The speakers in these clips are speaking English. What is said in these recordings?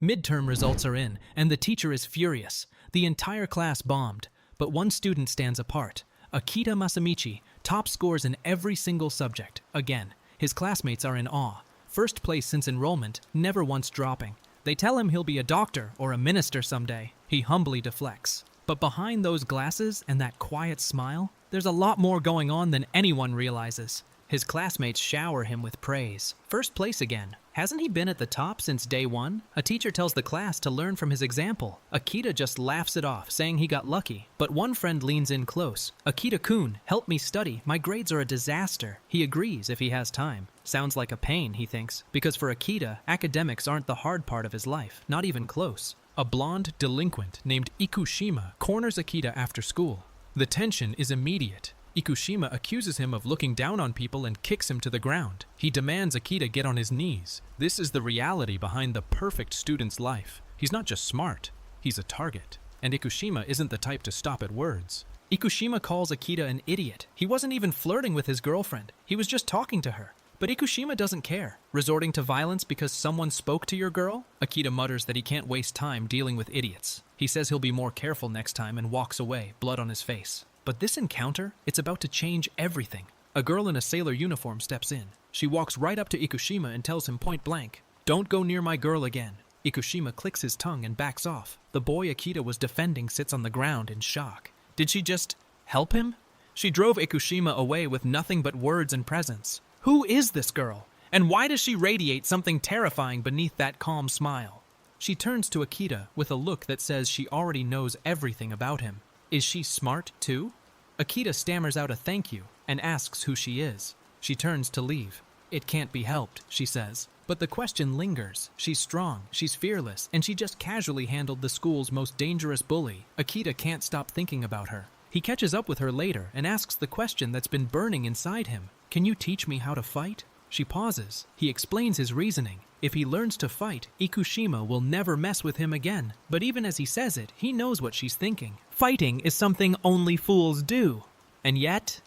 Midterm results are in, and the teacher is furious. The entire class bombed, but one student stands apart. Akita Masamichi, top scores in every single subject. Again, his classmates are in awe. First place since enrollment, never once dropping. They tell him he'll be a doctor or a minister someday. He humbly deflects. But behind those glasses and that quiet smile, there's a lot more going on than anyone realizes. His classmates shower him with praise. First place again. Hasn't he been at the top since day one? A teacher tells the class to learn from his example. Akita just laughs it off, saying he got lucky. But one friend leans in close. Akita-kun, help me study. My grades are a disaster. He agrees if he has time. Sounds like a pain, he thinks, because for Akita, academics aren't the hard part of his life, not even close. A blonde delinquent named Ikushima corners Akita after school. The tension is immediate. Ikushima accuses him of looking down on people and kicks him to the ground. He demands Akita get on his knees. This is the reality behind the perfect student's life. He's not just smart, he's a target. And Ikushima isn't the type to stop at words. Ikushima calls Akita an idiot. He wasn't even flirting with his girlfriend. He was just talking to her. But Ikushima doesn't care. Resorting to violence because someone spoke to your girl? Akita mutters that he can't waste time dealing with idiots. He says he'll be more careful next time and walks away, blood on his face. But this encounter, it's about to change everything. A girl in a sailor uniform steps in. She walks right up to Ikushima and tells him point blank, "Don't go near my girl again." Ikushima clicks his tongue and backs off. The boy Akita was defending sits on the ground in shock. Did she just help him? She drove Ikushima away with nothing but words and presence. Who is this girl? And why does she radiate something terrifying beneath that calm smile? She turns to Akita with a look that says she already knows everything about him. Is she smart too? Akita stammers out a thank you and asks who she is. She turns to leave. It can't be helped, she says. But the question lingers. She's strong, she's fearless, and she just casually handled the school's most dangerous bully. Akita can't stop thinking about her. He catches up with her later and asks the question that's been burning inside him. Can you teach me how to fight? She pauses. He explains his reasoning. If he learns to fight, Ikushima will never mess with him again. But even as he says it, he knows what she's thinking. Fighting is something only fools do. And yet,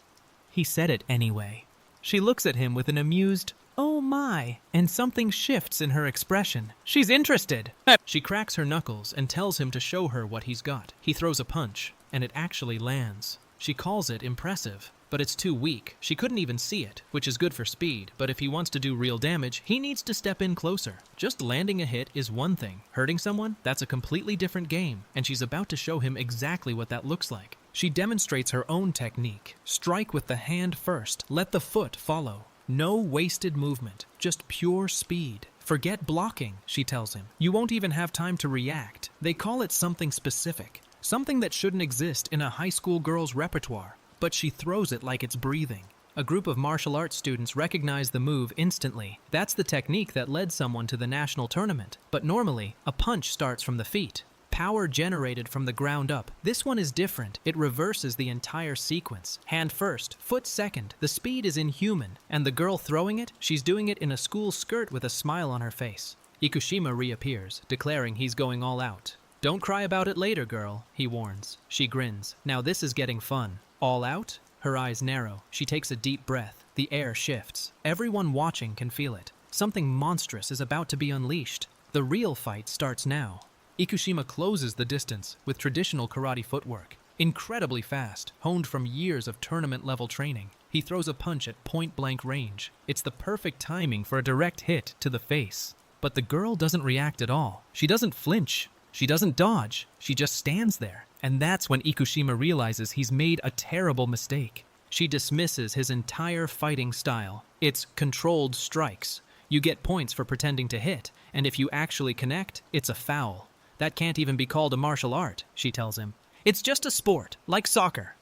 he said it anyway. She looks at him with an amused, "Oh my," and something shifts in her expression. She's interested. She cracks her knuckles and tells him to show her what he's got. He throws a punch, and it actually lands. She calls it impressive. But it's too weak. She couldn't even see it, which is good for speed, but if he wants to do real damage, he needs to step in closer. Just landing a hit is one thing. Hurting someone? That's a completely different game, and she's about to show him exactly what that looks like. She demonstrates her own technique. Strike with the hand first, let the foot follow. No wasted movement, just pure speed. Forget blocking, she tells him. You won't even have time to react. They call it something specific, something that shouldn't exist in a high school girl's repertoire. But she throws it like it's breathing. A group of martial arts students recognize the move instantly. That's the technique that led someone to the national tournament. But normally, a punch starts from the feet. Power generated from the ground up. This one is different. It reverses the entire sequence. Hand first, foot second. The speed is inhuman. And the girl throwing it, she's doing it in a school skirt with a smile on her face. Ikushima reappears, declaring he's going all out. Don't cry about it later, girl, he warns. She grins. Now this is getting fun. All out? Her eyes narrow. She takes a deep breath. The air shifts. Everyone watching can feel it. Something monstrous is about to be unleashed. The real fight starts now. Ikushima closes the distance with traditional karate footwork. Incredibly fast, honed from years of tournament-level training. He throws a punch at point-blank range. It's the perfect timing for a direct hit to the face. But the girl doesn't react at all. She doesn't flinch. She doesn't dodge. She just stands there. And that's when Ikushima realizes he's made a terrible mistake. She dismisses his entire fighting style. It's controlled strikes. You get points for pretending to hit, and if you actually connect, it's a foul. That can't even be called a martial art, she tells him. It's just a sport, like soccer.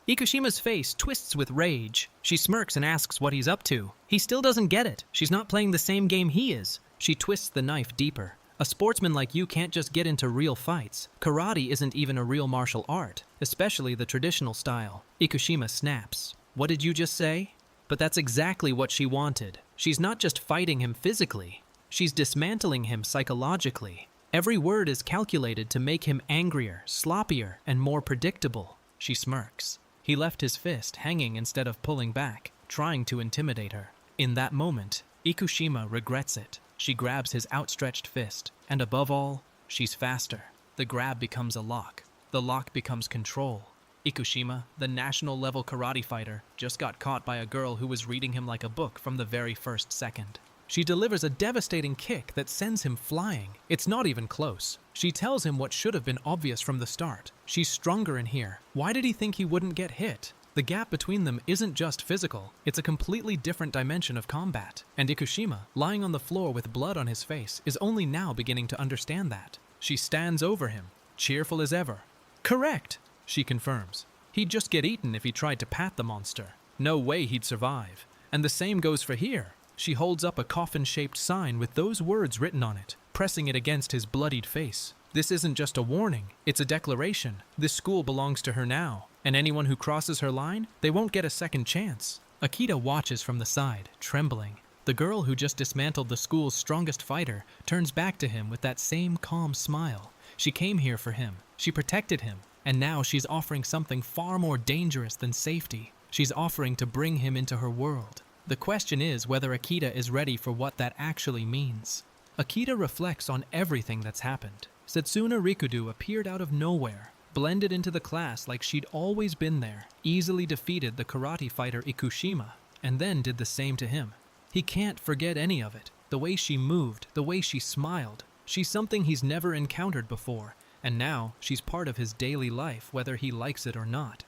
Ikushima's face twists with rage. She smirks and asks what he's up to. He still doesn't get it. She's not playing the same game he is. She twists the knife deeper. A sportsman like you can't just get into real fights. Karate isn't even a real martial art, especially the traditional style. Ikushima snaps. What did you just say? But that's exactly what she wanted. She's not just fighting him physically. She's dismantling him psychologically. Every word is calculated to make him angrier, sloppier, and more predictable. She smirks. He left his fist hanging instead of pulling back, trying to intimidate her. In that moment, Ikushima regrets it. She grabs his outstretched fist, and above all, she's faster. The grab becomes a lock. The lock becomes control. Ikushima, the national-level karate fighter, just got caught by a girl who was reading him like a book from the very first second. She delivers a devastating kick that sends him flying. It's not even close. She tells him what should have been obvious from the start. She's stronger in here. Why did he think he wouldn't get hit? The gap between them isn't just physical, it's a completely different dimension of combat. And Ikushima, lying on the floor with blood on his face, is only now beginning to understand that. She stands over him, cheerful as ever. Correct, she confirms. He'd just get eaten if he tried to pat the monster. No way he'd survive. And the same goes for here. She holds up a coffin-shaped sign with those words written on it, pressing it against his bloodied face. This isn't just a warning, it's a declaration. This school belongs to her now, and anyone who crosses her line, they won't get a second chance. Akita watches from the side, trembling. The girl who just dismantled the school's strongest fighter turns back to him with that same calm smile. She came here for him, she protected him, and now she's offering something far more dangerous than safety. She's offering to bring him into her world. The question is whether Akita is ready for what that actually means. Akita reflects on everything that's happened. Setsuna Rikudo appeared out of nowhere, blended into the class like she'd always been there, easily defeated the karate fighter Ikushima, and then did the same to him. He can't forget any of it. The way she moved, the way she smiled. She's something he's never encountered before, and now she's part of his daily life whether he likes it or not.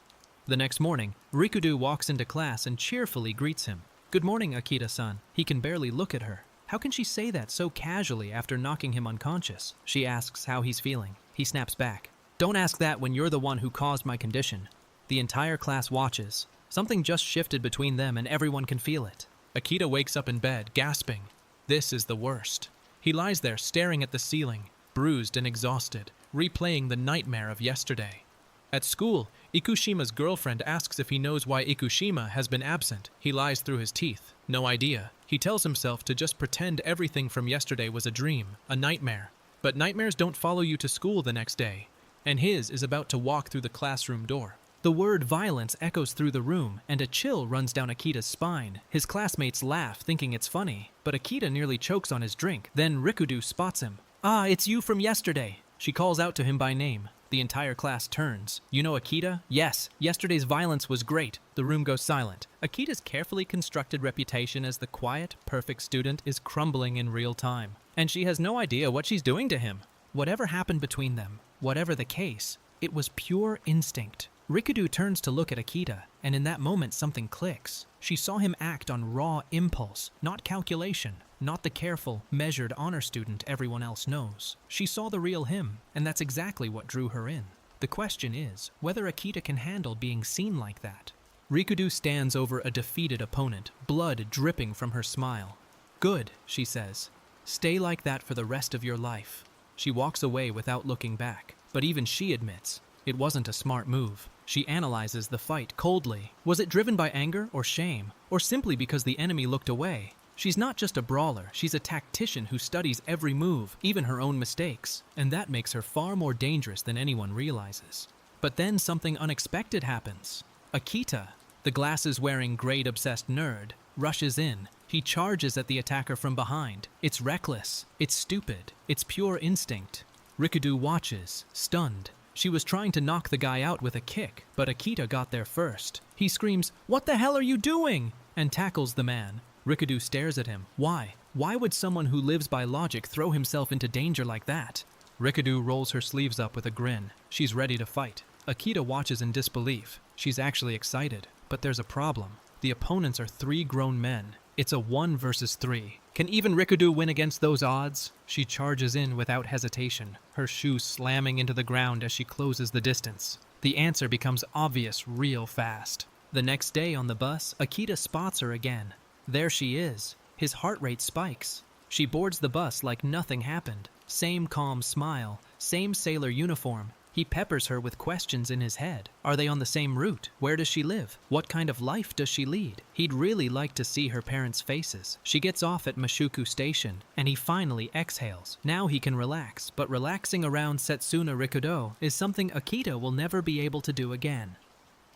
The next morning, Rikudo walks into class and cheerfully greets him. "Good morning, Akita-san." He can barely look at her. How can she say that so casually after knocking him unconscious? She asks how he's feeling. He snaps back. "Don't ask that when you're the one who caused my condition." The entire class watches. Something just shifted between them and everyone can feel it. Akita wakes up in bed, gasping. This is the worst. He lies there staring at the ceiling, bruised and exhausted, replaying the nightmare of yesterday. At school, Ikushima's girlfriend asks if he knows why Ikushima has been absent. He lies through his teeth. No idea. He tells himself to just pretend everything from yesterday was a dream, a nightmare. But nightmares don't follow you to school the next day, and his is about to walk through the classroom door. The word violence echoes through the room, and a chill runs down Akita's spine. His classmates laugh, thinking it's funny, but Akita nearly chokes on his drink. Then Rikudo spots him. "Ah, it's you from yesterday." She calls out to him by name. The entire class turns. "You know Akita?" "Yes, yesterday's violence was great." The room goes silent. Akita's carefully constructed reputation as the quiet, perfect student is crumbling in real time. And she has no idea what she's doing to him. Whatever happened between them, whatever the case, it was pure instinct. Rikudo turns to look at Akita, and in that moment something clicks. She saw him act on raw impulse, not calculation, not the careful, measured honor student everyone else knows. She saw the real him, and that's exactly what drew her in. The question is whether Akita can handle being seen like that. Rikudo stands over a defeated opponent, blood dripping from her smile. "Good," she says. "Stay like that for the rest of your life." She walks away without looking back, but even she admits it wasn't a smart move. She analyzes the fight coldly. Was it driven by anger or shame, or simply because the enemy looked away? She's not just a brawler, she's a tactician who studies every move, even her own mistakes, and that makes her far more dangerous than anyone realizes. But then something unexpected happens. Akita, the glasses-wearing grade-obsessed nerd, rushes in. He charges at the attacker from behind. It's reckless, it's stupid, it's pure instinct. Rikudo watches, stunned. She was trying to knock the guy out with a kick, but Akita got there first. He screams, "What the hell are you doing?" and tackles the man. Rikudo stares at him. Why? Why would someone who lives by logic throw himself into danger like that? Rikudo rolls her sleeves up with a grin. She's ready to fight. Akita watches in disbelief. She's actually excited, but there's a problem. The opponents are 3 grown men. It's a 1 versus 3. Can even Rikudo win against those odds? She charges in without hesitation, her shoes slamming into the ground as she closes the distance. The answer becomes obvious real fast. The next day on the bus, Akita spots her again. There she is. His heart rate spikes. She boards the bus like nothing happened. Same calm smile, same sailor uniform. He peppers her with questions in his head. Are they on the same route? Where does she live? What kind of life does she lead? He'd really like to see her parents' faces. She gets off at Mashuku Station, and he finally exhales. Now he can relax, but relaxing around Setsuna Rikudo is something Akita will never be able to do again.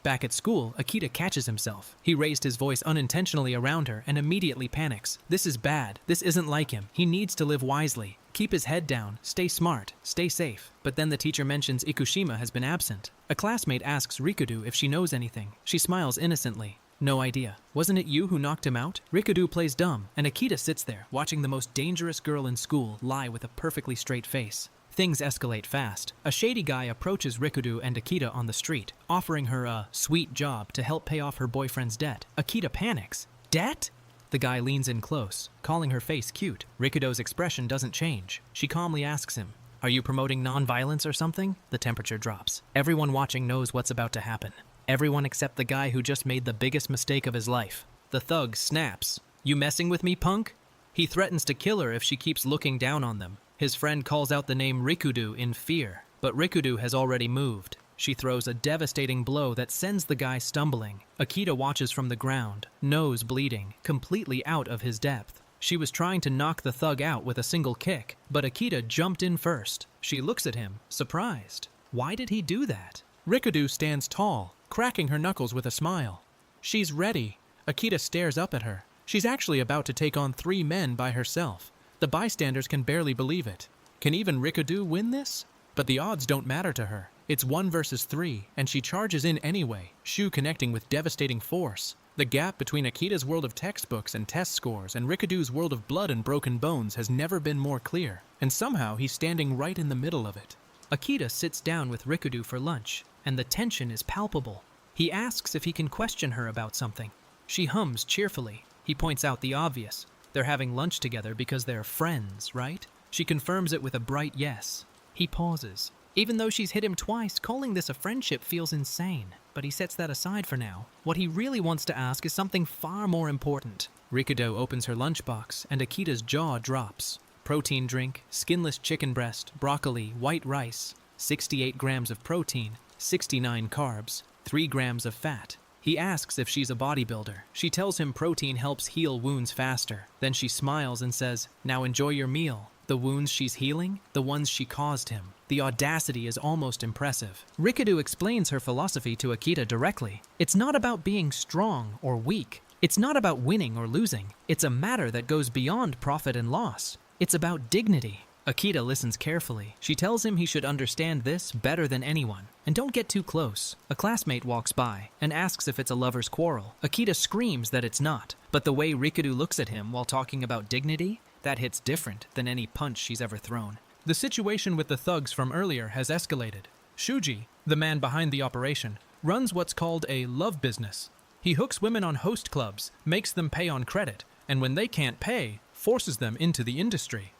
Back at school, Akita catches himself. He raised his voice unintentionally around her and immediately panics. This is bad. This isn't like him. He needs to live wisely. Keep his head down, stay smart, stay safe. But then the teacher mentions Ikushima has been absent. A classmate asks Rikudu if she knows anything. She smiles innocently. No idea. Wasn't it you who knocked him out? Rikudu plays dumb, and Akita sits there, watching the most dangerous girl in school lie with a perfectly straight face. Things escalate fast. A shady guy approaches Rikudu and Akita on the street, offering her a sweet job to help pay off her boyfriend's debt. Akita panics. Debt? The guy leans in close, calling her face cute. Rikudo's expression doesn't change. She calmly asks him, "Are you promoting non-violence or something?" The temperature drops. Everyone watching knows what's about to happen. Everyone except the guy who just made the biggest mistake of his life. The thug snaps. "You messing with me, punk?" He threatens to kill her if she keeps looking down on them. His friend calls out the name Rikudu in fear, but Rikudu has already moved. She throws a devastating blow that sends the guy stumbling. Akita watches from the ground, nose bleeding, completely out of his depth. She was trying to knock the thug out with a single kick, but Akita jumped in first. She looks at him, surprised. Why did he do that? Rikudu stands tall, cracking her knuckles with a smile. She's ready. Akita stares up at her. She's actually about to take on 3 men by herself. The bystanders can barely believe it. Can even Rikudu win this? But the odds don't matter to her. It's 1 versus 3, and she charges in anyway, Shu connecting with devastating force. The gap between Akita's world of textbooks and test scores and Rikudu's world of blood and broken bones has never been more clear, and somehow he's standing right in the middle of it. Akita sits down with Rikudu for lunch, and the tension is palpable. He asks if he can question her about something. She hums cheerfully. He points out the obvious. They're having lunch together because they're friends, right? She confirms it with a bright yes. He pauses. Even though she's hit him twice, calling this a friendship feels insane. But he sets that aside for now. What he really wants to ask is something far more important. Rikudo opens her lunchbox, and Akita's jaw drops. Protein drink, skinless chicken breast, broccoli, white rice, 68 grams of protein, 69 carbs, 3 grams of fat. He asks if she's a bodybuilder. She tells him protein helps heal wounds faster. Then she smiles and says, "Now enjoy your meal." The wounds she's healing? The ones she caused him. The audacity is almost impressive. Rikudu explains her philosophy to Akita directly. It's not about being strong or weak. It's not about winning or losing. It's a matter that goes beyond profit and loss. It's about dignity. Akita listens carefully. She tells him he should understand this better than anyone. And don't get too close. A classmate walks by and asks if it's a lover's quarrel. Akita screams that it's not. But the way Rikudu looks at him while talking about dignity, that hits different than any punch she's ever thrown. The situation with the thugs from earlier has escalated. Shuji, the man behind the operation, runs what's called a love business. He hooks women on host clubs, makes them pay on credit, and when they can't pay, forces them into the industry.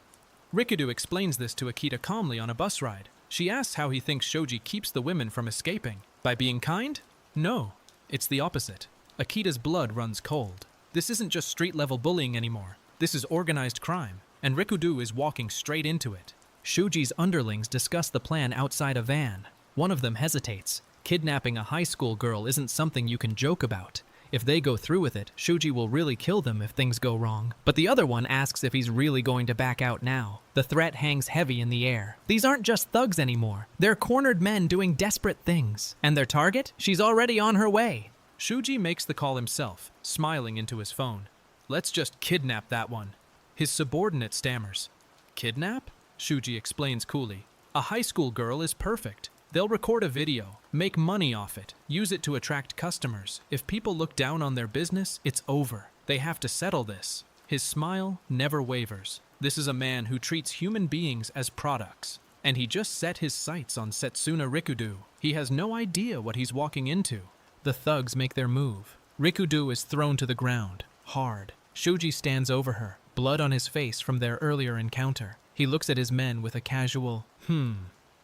Rikudu explains this to Akita calmly on a bus ride. She asks how he thinks Shoji keeps the women from escaping. By being kind? No, it's the opposite. Akita's blood runs cold. This isn't just street-level bullying anymore. This is organized crime, and Rikudu is walking straight into it. Shuji's underlings discuss the plan outside a van. One of them hesitates. Kidnapping a high school girl isn't something you can joke about. If they go through with it, Shuji will really kill them if things go wrong. But the other one asks if he's really going to back out now. The threat hangs heavy in the air. These aren't just thugs anymore. They're cornered men doing desperate things. And their target? She's already on her way. Shuji makes the call himself, smiling into his phone. "Let's just kidnap that one." His subordinate stammers. "Kidnap?" Shuji explains coolly. "A high school girl is perfect. They'll record a video, make money off it, use it to attract customers. If people look down on their business, it's over. They have to settle this." His smile never wavers. This is a man who treats human beings as products. And he just set his sights on Setsuna Rikudu. He has no idea what he's walking into. The thugs make their move. Rikudu is thrown to the ground, hard. Shuji stands over her, blood on his face from their earlier encounter. He looks at his men with a casual,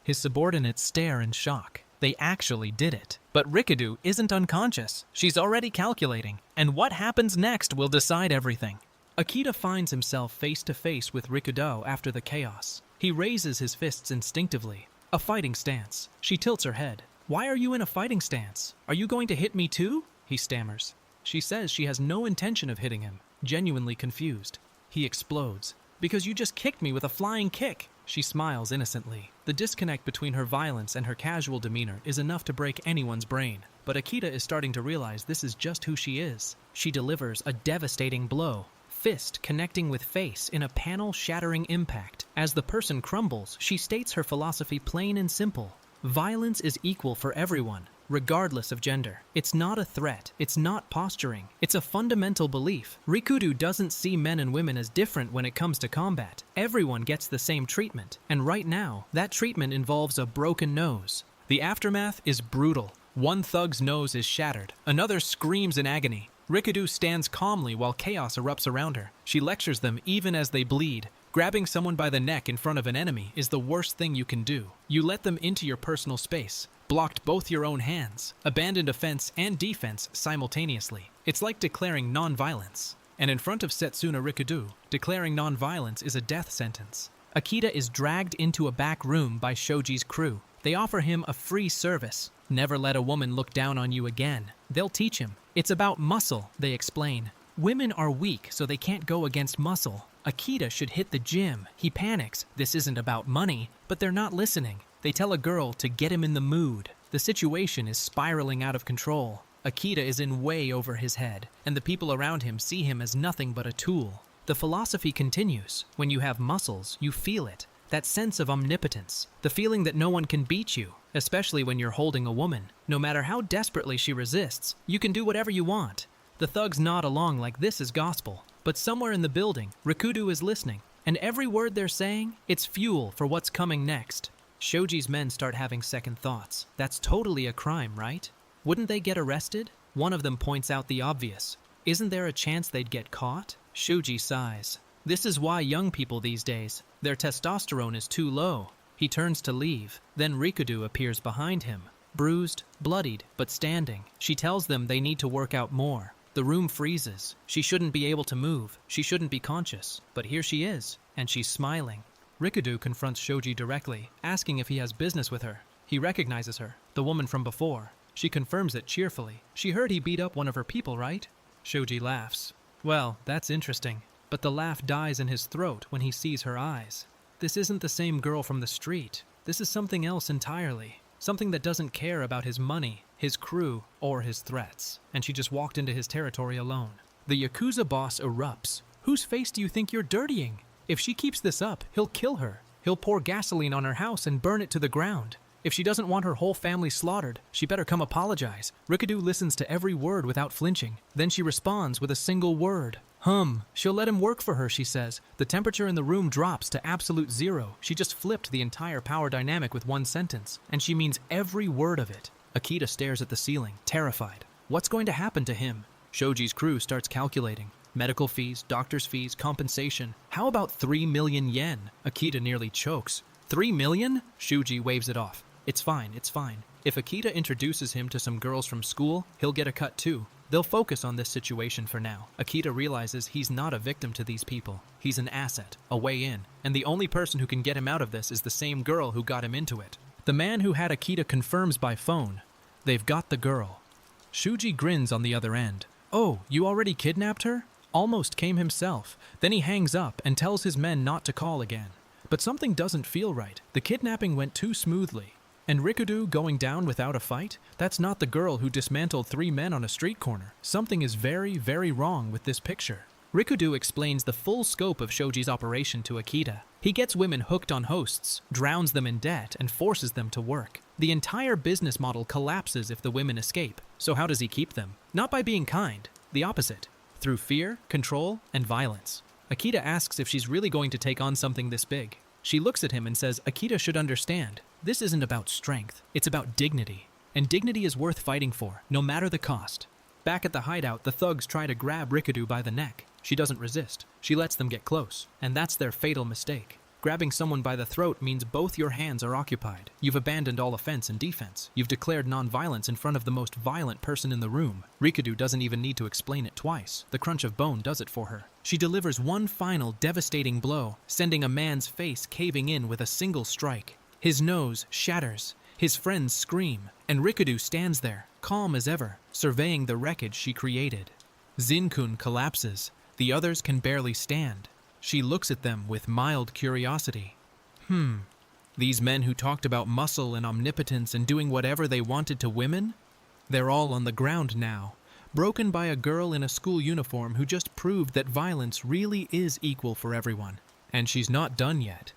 His subordinates stare in shock. They actually did it. But Rikudu isn't unconscious. She's already calculating. And what happens next will decide everything. Akita finds himself face to face with Rikudo after the chaos. He raises his fists instinctively. A fighting stance. She tilts her head. "Why are you in a fighting stance? Are you going to hit me too?" He stammers. She says she has no intention of hitting him, genuinely confused. He explodes. "Because you just kicked me with a flying kick." She smiles innocently. The disconnect between her violence and her casual demeanor is enough to break anyone's brain. But Akita is starting to realize this is just who she is. She delivers a devastating blow, fist connecting with face in a panel-shattering impact. As the person crumbles, she states her philosophy plain and simple. Violence is equal for everyone, regardless of gender. It's not a threat. It's not posturing. It's a fundamental belief. Rikudo doesn't see men and women as different when it comes to combat. Everyone gets the same treatment. And right now, that treatment involves a broken nose. The aftermath is brutal. One thug's nose is shattered. Another screams in agony. Rikudo stands calmly while chaos erupts around her. She lectures them even as they bleed. Grabbing someone by the neck in front of an enemy is the worst thing you can do. You let them into your personal space, blocked both your own hands, abandoned offense and defense simultaneously. It's like declaring non-violence. And in front of Setsuna Rikudo, declaring non-violence is a death sentence. Akita is dragged into a back room by Shoji's crew. They offer him a free service. Never let a woman look down on you again. They'll teach him. It's about muscle, they explain. Women are weak, so they can't go against muscle. Akita should hit the gym. He panics. This isn't about money, but they're not listening. They tell a girl to get him in the mood. The situation is spiraling out of control. Akita is in way over his head, and the people around him see him as nothing but a tool. The philosophy continues. When you have muscles, you feel it. That sense of omnipotence. The feeling that no one can beat you, especially when you're holding a woman. No matter how desperately she resists, you can do whatever you want. The thugs nod along like this is gospel. But somewhere in the building, Rikudo is listening. And every word they're saying, it's fuel for what's coming next. Shoji's men start having second thoughts. That's totally a crime, right? Wouldn't they get arrested? One of them points out the obvious. Isn't there a chance they'd get caught? Shoji sighs. This is why young people these days, their testosterone is too low. He turns to leave. Then Rikudo appears behind him. Bruised, bloodied, but standing. She tells them they need to work out more. The room freezes. She shouldn't be able to move. She shouldn't be conscious. But here she is, and she's smiling. Rikudo confronts Shoji directly, asking if he has business with her. He recognizes her, the woman from before. She confirms it cheerfully. She heard he beat up one of her people, right? Shoji laughs. Well, that's interesting. But the laugh dies in his throat when he sees her eyes. This isn't the same girl from the street. This is something else entirely. Something that doesn't care about his money, his crew, or his threats. And she just walked into his territory alone. The Yakuza boss erupts. Whose face do you think you're dirtying? If she keeps this up, he'll kill her. He'll pour gasoline on her house and burn it to the ground. If she doesn't want her whole family slaughtered, she better come apologize. Rikudo listens to every word without flinching. Then she responds with a single word. She'll let him work for her, she says. The temperature in the room drops to absolute zero. She just flipped the entire power dynamic with one sentence, and she means every word of it. Akita stares at the ceiling, terrified. What's going to happen to him? Shoji's crew starts calculating. Medical fees, doctor's fees, compensation. How about 3 million yen? Akita nearly chokes. 3 million? Shoji waves it off. It's fine, it's fine. If Akita introduces him to some girls from school, he'll get a cut too. They'll focus on this situation for now. Akita realizes he's not a victim to these people. He's an asset, a way in. And the only person who can get him out of this is the same girl who got him into it. The man who had Akita confirms by phone. They've got the girl. Shuji grins on the other end. Oh, you already kidnapped her? Almost came himself. Then he hangs up and tells his men not to call again. But something doesn't feel right. The kidnapping went too smoothly. And Rikudo going down without a fight? That's not the girl who dismantled 3 men on a street corner. Something is very, very wrong with this picture. Rikudo explains the full scope of Shoji's operation to Akita. He gets women hooked on hosts, drowns them in debt, and forces them to work. The entire business model collapses if the women escape. So how does he keep them? Not by being kind. The opposite. Through fear, control, and violence. Akita asks if she's really going to take on something this big. She looks at him and says Akita should understand. This isn't about strength, it's about dignity. And dignity is worth fighting for, no matter the cost. Back at the hideout, the thugs try to grab Rikudo by the neck. She doesn't resist. She lets them get close. And that's their fatal mistake. Grabbing someone by the throat means both your hands are occupied. You've abandoned all offense and defense. You've declared non-violence in front of the most violent person in the room. Rikudo doesn't even need to explain it twice. The crunch of bone does it for her. She delivers one final devastating blow, sending a man's face caving in with a single strike. His nose shatters. His friends scream. And Rikudo stands there, calm as ever, surveying the wreckage she created. Zinkun collapses. The others can barely stand. She looks at them with mild curiosity. These men who talked about muscle and omnipotence and doing whatever they wanted to women? They're all on the ground now, broken by a girl in a school uniform who just proved that violence really is equal for everyone. And she's not done yet.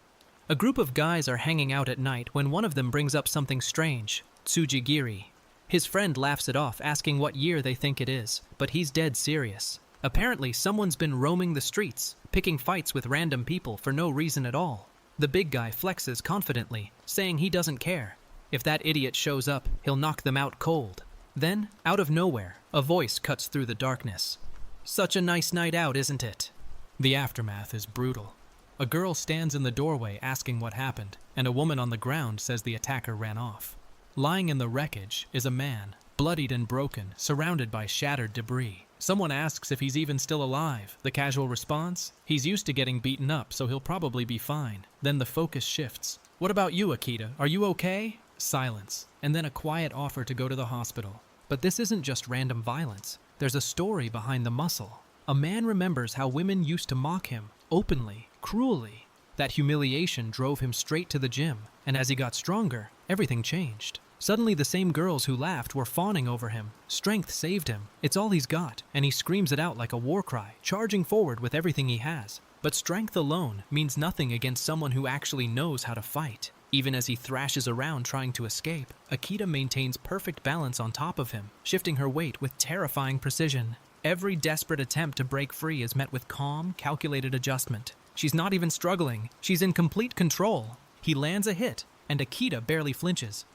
A group of guys are hanging out at night when one of them brings up something strange, Tsujigiri. His friend laughs it off, asking what year they think it is, but he's dead serious. Apparently, someone's been roaming the streets, picking fights with random people for no reason at all. The big guy flexes confidently, saying he doesn't care. If that idiot shows up, he'll knock them out cold. Then, out of nowhere, a voice cuts through the darkness. Such a nice night out, isn't it? The aftermath is brutal. A girl stands in the doorway asking what happened, and a woman on the ground says the attacker ran off. Lying in the wreckage is a man, bloodied and broken, surrounded by shattered debris. Someone asks if he's even still alive. The casual response? He's used to getting beaten up, so he'll probably be fine. Then the focus shifts. What about you, Akita? Are you okay? Silence, and then a quiet offer to go to the hospital. But this isn't just random violence. There's a story behind the muscle. A man remembers how women used to mock him, openly, cruelly. That humiliation drove him straight to the gym, and as he got stronger, everything changed. Suddenly the same girls who laughed were fawning over him. Strength saved him. It's all he's got, and he screams it out like a war cry, charging forward with everything he has. But strength alone means nothing against someone who actually knows how to fight. Even as he thrashes around trying to escape, Akita maintains perfect balance on top of him, shifting her weight with terrifying precision. Every desperate attempt to break free is met with calm, calculated adjustment. She's not even struggling. She's in complete control. He lands a hit, and Akita barely flinches.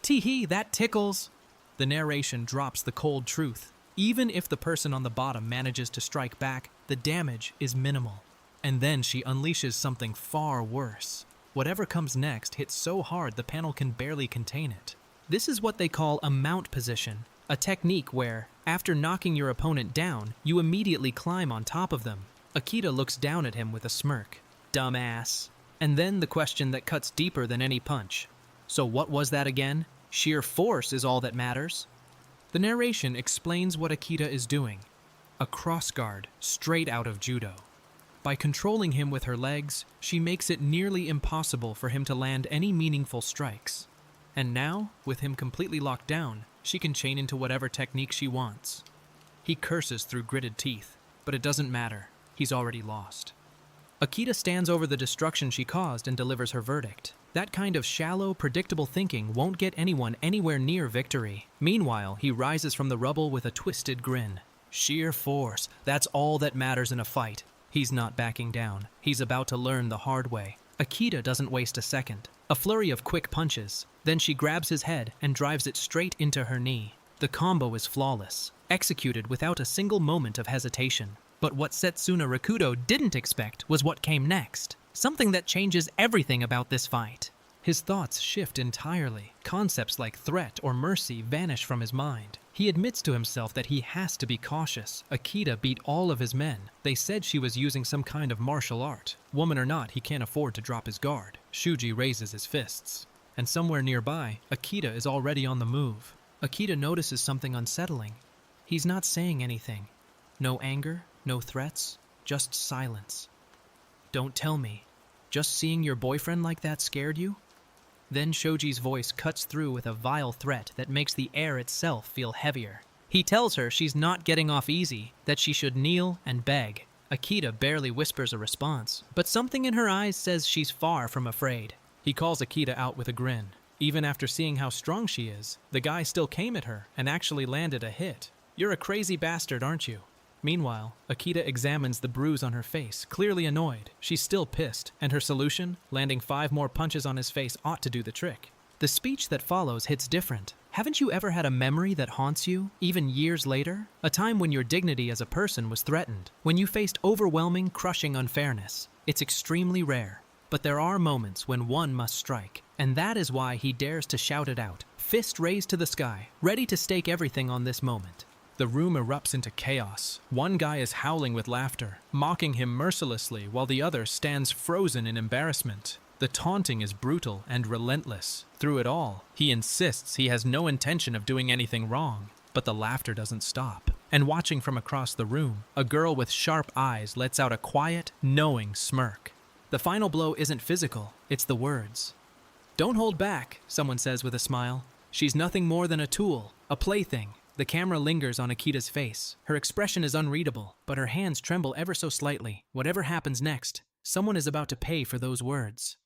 Tee-hee, that tickles. The narration drops the cold truth. Even if the person on the bottom manages to strike back, the damage is minimal. And then she unleashes something far worse. Whatever comes next hits so hard the panel can barely contain it. This is what they call a mount position, a technique where, after knocking your opponent down, you immediately climb on top of them. Akita looks down at him with a smirk. Dumbass. And then the question that cuts deeper than any punch. So what was that again? Sheer force is all that matters. The narration explains what Akita is doing. A crossguard straight out of judo. By controlling him with her legs, she makes it nearly impossible for him to land any meaningful strikes. And now, with him completely locked down, she can chain into whatever technique she wants. He curses through gritted teeth, but it doesn't matter. He's already lost. Akita stands over the destruction she caused and delivers her verdict. That kind of shallow, predictable thinking won't get anyone anywhere near victory. Meanwhile, he rises from the rubble with a twisted grin. Sheer force, that's all that matters in a fight. He's not backing down. He's about to learn the hard way. Akita doesn't waste a second. A flurry of quick punches. Then she grabs his head and drives it straight into her knee. The combo is flawless, executed without a single moment of hesitation. But what Setsuna Rakudo didn't expect was what came next. Something that changes everything about this fight. His thoughts shift entirely. Concepts like threat or mercy vanish from his mind. He admits to himself that he has to be cautious. Akita beat all of his men. They said she was using some kind of martial art. Woman or not, he can't afford to drop his guard. Shuji raises his fists. And somewhere nearby, Akita is already on the move. Akita notices something unsettling. He's not saying anything. No anger, no threats, just silence. Don't tell me. Just seeing your boyfriend like that scared you? Then Shoji's voice cuts through with a vile threat that makes the air itself feel heavier. He tells her she's not getting off easy, that she should kneel and beg. Akita barely whispers a response, but something in her eyes says she's far from afraid. He calls Akita out with a grin. Even after seeing how strong she is, the guy still came at her and actually landed a hit. You're a crazy bastard, aren't you? Meanwhile, Akita examines the bruise on her face, clearly annoyed. She's still pissed, and her solution, landing 5 more punches on his face, ought to do the trick. The speech that follows hits different. Haven't you ever had a memory that haunts you, even years later? A time when your dignity as a person was threatened, when you faced overwhelming, crushing unfairness. It's extremely rare, but there are moments when one must strike, and that is why he dares to shout it out, fist raised to the sky, ready to stake everything on this moment. The room erupts into chaos. One guy is howling with laughter, mocking him mercilessly, while the other stands frozen in embarrassment. The taunting is brutal and relentless. Through it all, he insists he has no intention of doing anything wrong. But the laughter doesn't stop. And watching from across the room, a girl with sharp eyes lets out a quiet, knowing smirk. The final blow isn't physical, it's the words. "Don't hold back," someone says with a smile. "She's nothing more than a tool, a plaything." The camera lingers on Akita's face. Her expression is unreadable, but her hands tremble ever so slightly. Whatever happens next, someone is about to pay for those words.